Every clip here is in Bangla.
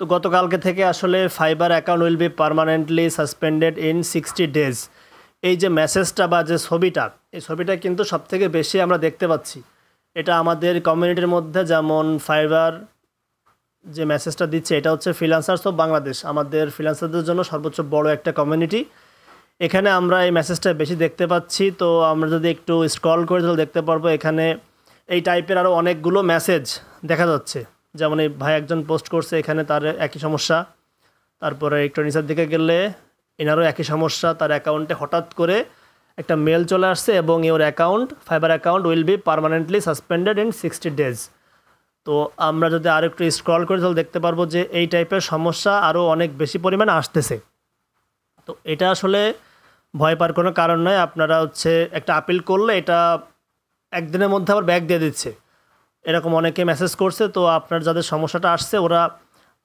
তো গতকালকে থেকে আসলে fibre account will be permanently suspended in 60 days. এই যে মেসেজটা বা যে ছবিটা, এই ছবিটা কিন্তু সবথেকে বেশি আমরা দেখতে পাচ্ছি। এটা আমাদের কমিউনিটির মধ্যে, যেমন ফাইবার যে মেসেজটা দিচ্ছে এটা হচ্ছে ফ্রিল্যান্সার্স অফ বাংলাদেশ, আমাদের ফ্রিল্যান্সারদের জন্য সর্বোচ্চ বড় একটা কমিউনিটি। এখানে আমরা এই মেসেজটা বেশি দেখতে পাচ্ছি। তো আমরা যদি একটু স্ক্রল করে তাহলে দেখতে পারবো এখানে এই টাইপের আরও অনেকগুলো মেসেজ দেখা যাচ্ছে। যেমন এই ভাই একজন পোস্ট করছে, এখানে তার একই সমস্যা। তারপরে একটু নিচের দিকে গেলে এনারও একই সমস্যা, তার অ্যাকাউন্টে হঠাৎ করে একটা মেল চলে আসছে এবং your account, fibre account will be permanently suspended in 60 days. তো আমরা যদি আরও একটু স্ক্রল করি তাহলে দেখতে পারবো যে এই টাইপের সমস্যা আরও অনেক বেশি পরিমাণে আসতেছে। তো এটা আসলে ভয় পাওয়ার কোনো কারণ নয়। আপনারা একটা আপিল করলে এটা একদিনের মধ্যে আবার ব্যাক দিয়ে দিচ্ছে, এরকম অনেকে মেসেজ করছে। তো আপনার যাদের সমস্যাটা আসছে ওরা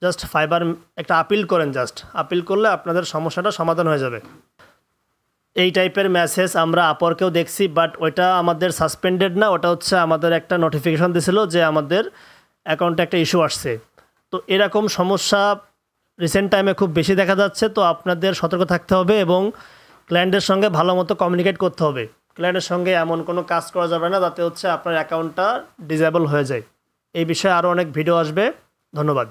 জাস্ট ফাইবার একটা আপিল করেন, জাস্ট আপিল করলে আপনাদের সমস্যাটা সমাধান হয়ে যাবে। এই টাইপের মেসেজ আমরা আপরকেও দেখছি, বাট ওইটা আমাদের সাসপেন্ডেড না, ওটা আমাদের একটা নোটিফিকেশন দিছিল যে আমাদের অ্যাকাউন্টে একটা ইস্যু আসছে। তো এরকম সমস্যা রিসেন্ট টাইমে খুব বেশি দেখা যাচ্ছে। তো আপনাদের সতর্ক থাকতে হবে এবং ক্লায়েন্টের সঙ্গে ভালো মতো কমিউনিকেট করতে হবে। ক্লায়েন্টের সঙ্গে এমন কোনো কাজ করা যাবে না যাতে আপনার অ্যাকাউন্টটা ডিসেবল হয়ে যায়। এই বিষয়ে আরও অনেক ভিডিও আসবে। ধন্যবাদ।